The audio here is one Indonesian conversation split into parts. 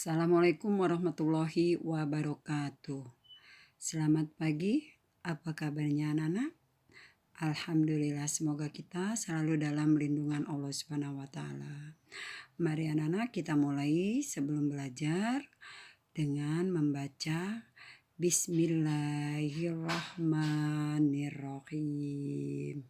Assalamualaikum warahmatullahi wabarakatuh. Selamat pagi, apa kabarnya anak-anak? Alhamdulillah, semoga kita selalu dalam lindungan Allah Subhanahu wa taala. Mari anak-anak kita mulai sebelum belajar dengan membaca Bismillahirrahmanirrahim.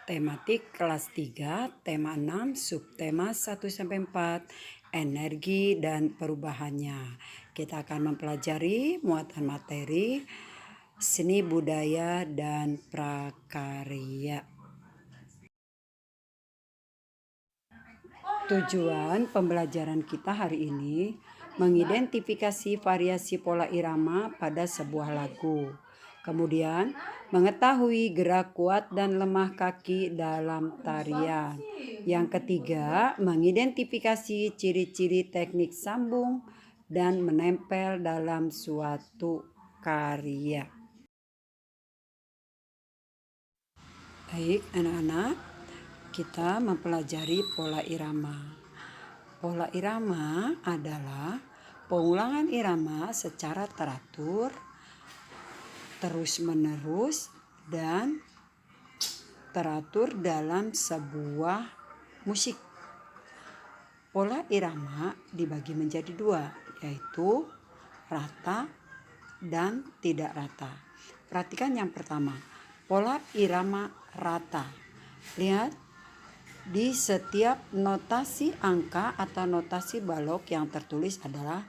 Tematik kelas 3, tema 6, subtema 1-4, energi dan perubahannya. Kita akan mempelajari muatan materi, seni budaya dan prakarya. Tujuan pembelajaran kita hari ini mengidentifikasi variasi pola irama pada sebuah lagu. Kemudian, mengetahui gerak kuat dan lemah kaki dalam tarian. Yang ketiga, mengidentifikasi ciri-ciri teknik sambung dan menempel dalam suatu karya. Baik, anak-anak, kita mempelajari pola irama. Pola irama adalah pengulangan irama secara teratur, terus-menerus, dan teratur dalam sebuah musik. Pola irama dibagi menjadi dua, yaitu rata dan tidak rata. Perhatikan yang pertama, pola irama rata. Lihat, di setiap notasi angka atau notasi balok yang tertulis adalah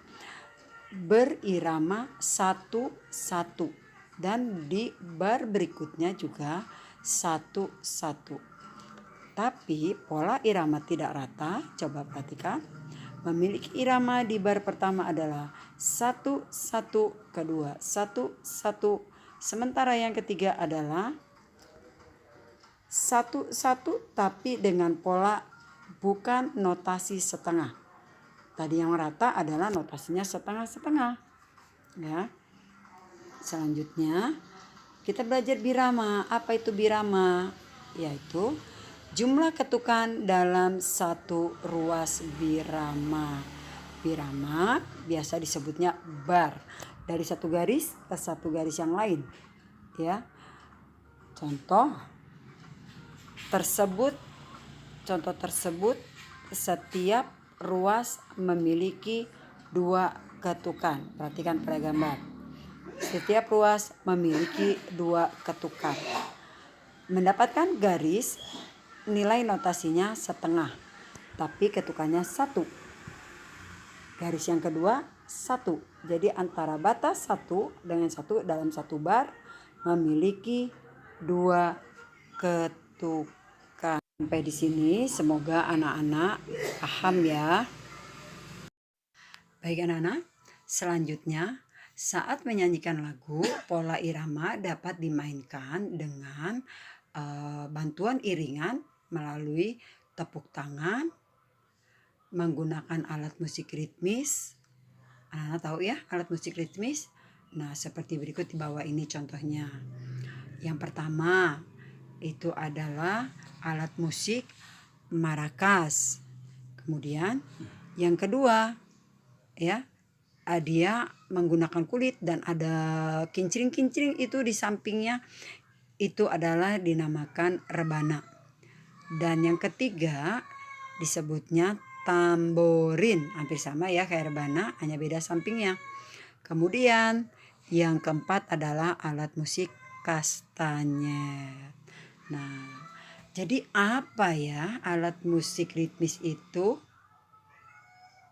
berirama 1-1. Dan di bar berikutnya juga 1-1. Tapi pola irama tidak rata, coba perhatikan. Memiliki irama di bar pertama adalah 1-1, kedua 1-1. Sementara yang ketiga adalah 1-1 tapi dengan pola bukan notasi setengah. Tadi yang rata adalah notasinya setengah-setengah. Ya. Selanjutnya kita belajar birama. Apa itu birama? Yaitu jumlah ketukan dalam satu ruas birama. Birama biasa disebutnya bar. Dari satu garis ke satu garis yang lain. Ya. Contoh tersebut setiap ruas memiliki 2 ketukan. Perhatikan pada gambar. Setiap ruas memiliki 2 ketukan. Mendapatkan garis, nilai notasinya setengah, tapi ketukannya 1. Garis yang kedua 1. Jadi antara batas 1 dengan 1 dalam satu bar memiliki 2 ketukan. Sampai di sini semoga anak-anak paham ya. Baik anak-anak, selanjutnya saat menyanyikan lagu, pola irama dapat dimainkan dengan bantuan iringan melalui tepuk tangan, menggunakan alat musik ritmis. Anak-anak tahu ya alat musik ritmis? Nah, seperti berikut di bawah ini contohnya. Yang pertama itu adalah alat musik marakas. Kemudian yang kedua ya, dia menggunakan kulit dan ada kincring-kincring itu di sampingnya, itu adalah dinamakan rebana. Dan yang ketiga disebutnya tamborin, hampir sama ya kayak rebana, hanya beda sampingnya. Kemudian yang keempat adalah alat musik kastanyet. Nah, jadi apa ya alat musik ritmis itu?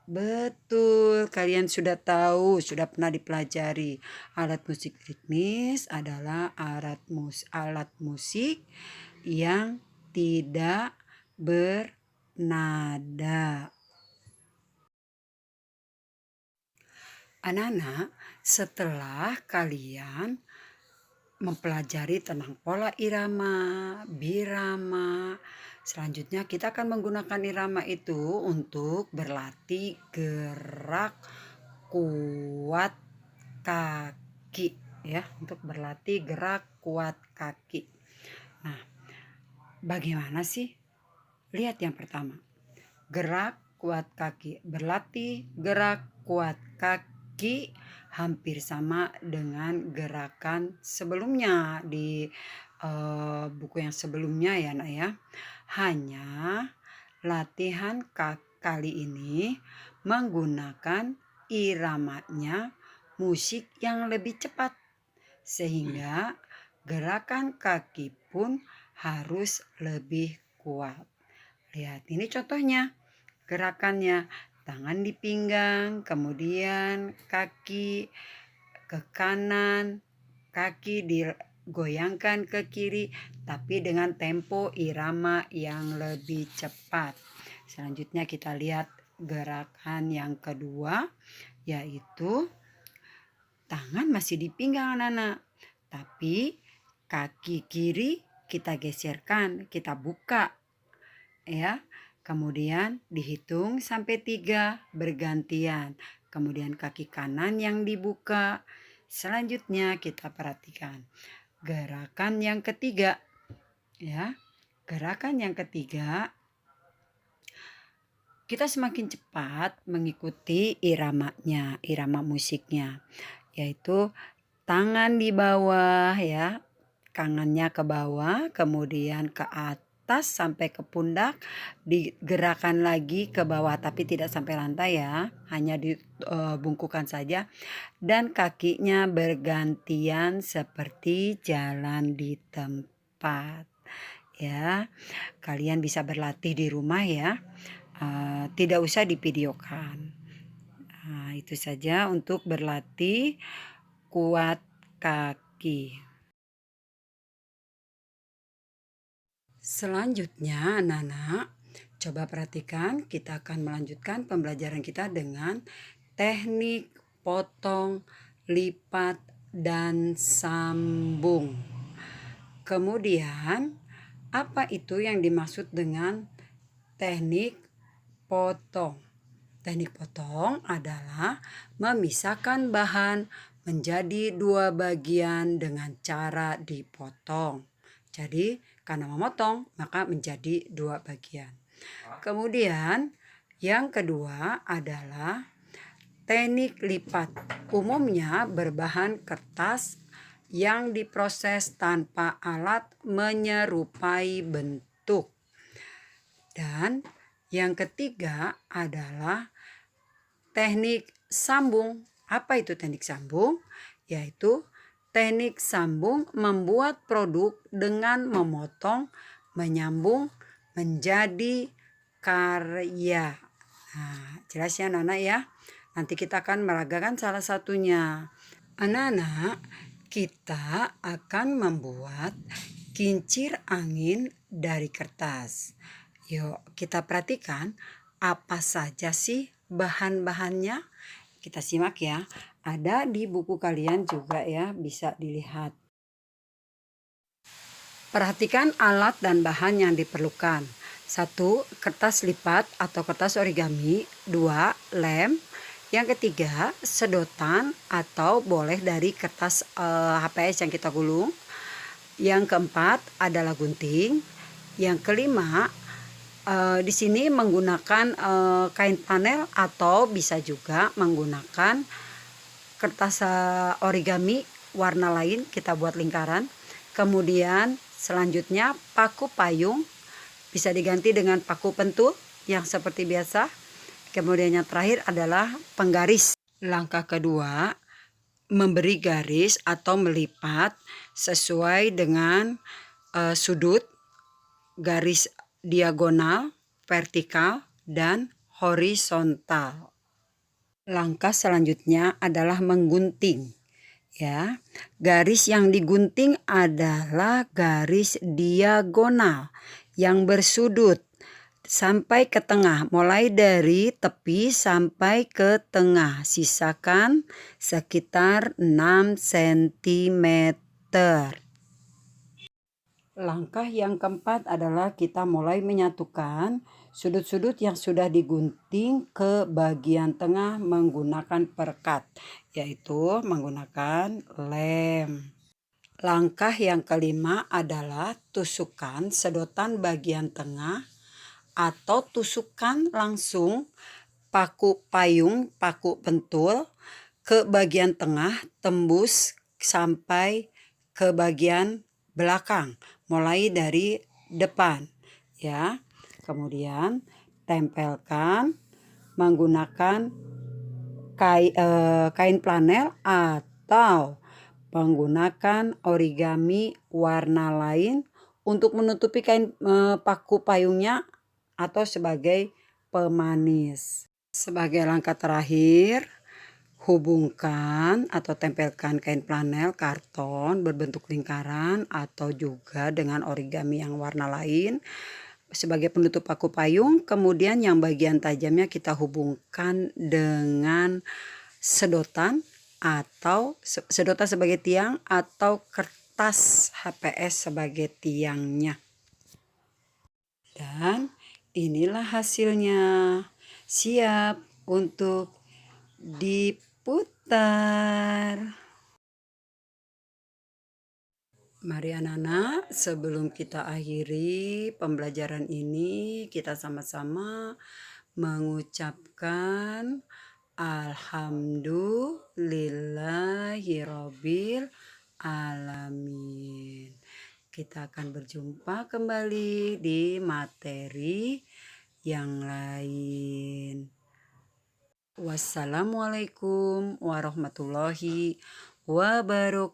Betul, kalian sudah tahu, sudah pernah dipelajari. Alat musik ritmis adalah alat musik yang tidak bernada. Anak-anak, setelah kalian mempelajari tentang pola irama, birama, selanjutnya kita akan menggunakan irama itu untuk berlatih gerak kuat kaki ya, untuk berlatih gerak kuat kaki. Nah, bagaimana sih? Lihat yang pertama. Gerak kuat kaki. Berlatih gerak kuat kaki hampir sama dengan gerakan sebelumnya di buku yang sebelumnya ya nak ya. Hanya latihan kali ini menggunakan iramanya musik yang lebih cepat, sehingga gerakan kaki pun harus lebih kuat. Lihat ini contohnya, gerakannya tangan di pinggang, kemudian kaki ke kanan, kaki digoyangkan ke kiri, tapi dengan tempo irama yang lebih cepat. Selanjutnya kita lihat gerakan yang kedua, yaitu tangan masih di pinggang anak-anak, tapi kaki kiri kita geserkan, kita buka ya. Kemudian dihitung sampai 3 bergantian. Kemudian kaki kanan yang dibuka. Selanjutnya kita perhatikan gerakan yang ketiga ya. Gerakan yang ketiga kita semakin cepat mengikuti iramanya, irama musiknya, yaitu tangan di bawah ya, tangannya ke bawah, kemudian ke atas sampai ke pundak, digerakkan lagi ke bawah tapi tidak sampai lantai ya, hanya dibungkukan saja, dan kakinya bergantian seperti jalan di tempat ya. Kalian bisa berlatih di rumah ya, tidak usah divideokan. Itu saja untuk berlatih kuat kaki. Selanjutnya anak-anak, coba perhatikan, kita akan melanjutkan pembelajaran kita dengan teknik potong, lipat, dan sambung. Kemudian, apa itu yang dimaksud dengan teknik potong? Teknik potong adalah memisahkan bahan menjadi 2 bagian dengan cara dipotong. Jadi karena memotong maka menjadi 2 bagian. Kemudian yang kedua adalah teknik lipat. Umumnya berbahan kertas yang diproses tanpa alat menyerupai bentuk. Dan yang ketiga adalah teknik sambung. Apa itu teknik sambung? Yaitu teknik sambung membuat produk dengan memotong, menyambung menjadi karya. Jelas ya anak-anak ya. Nanti kita akan meragakan salah satunya. Anak-anak, kita akan membuat kincir angin dari kertas. Yuk kita perhatikan apa saja sih bahan-bahannya. Kita simak ya. Ada di buku kalian juga ya, bisa dilihat. Perhatikan alat dan bahan yang diperlukan. 1. Kertas lipat atau kertas origami. 2. Lem. Yang ketiga, sedotan atau boleh dari kertas HPS yang kita gulung. Yang keempat adalah gunting. Yang kelima, di sini menggunakan kain panel atau bisa juga menggunakan kertas origami warna lain, kita buat lingkaran. Kemudian selanjutnya paku payung, bisa diganti dengan paku pentul yang seperti biasa. Kemudian yang terakhir adalah penggaris. Langkah kedua, memberi garis atau melipat sesuai dengan sudut, garis diagonal, vertikal, dan horizontal. Langkah selanjutnya adalah menggunting. Ya, garis yang digunting adalah garis diagonal yang bersudut sampai ke tengah, mulai dari tepi sampai ke tengah. Sisakan sekitar 6 cm. Langkah yang keempat adalah kita mulai menyatukan sudut-sudut yang sudah digunting ke bagian tengah menggunakan perekat, yaitu menggunakan lem. Langkah yang kelima adalah tusukkan sedotan bagian tengah atau tusukkan langsung paku payung, paku pentul ke bagian tengah, tembus sampai ke bagian belakang, mulai dari depan ya. Kemudian tempelkan menggunakan kain flanel atau menggunakan origami warna lain untuk menutupi kain paku payungnya atau sebagai pemanis. Sebagai langkah terakhir, hubungkan atau tempelkan kain flanel karton berbentuk lingkaran atau juga dengan origami yang warna lain sebagai penutup paku payung. Kemudian yang bagian tajamnya kita hubungkan dengan sedotan atau sedotan sebagai tiang atau kertas HPS sebagai tiangnya. Dan inilah hasilnya, siap untuk diputar. Mari anak-anak, sebelum kita akhiri pembelajaran ini, kita sama-sama mengucapkan Alhamdulillahirobbil alamin. Kita akan berjumpa kembali di materi yang lain. Wassalamualaikum warahmatullahi wabarakatuh.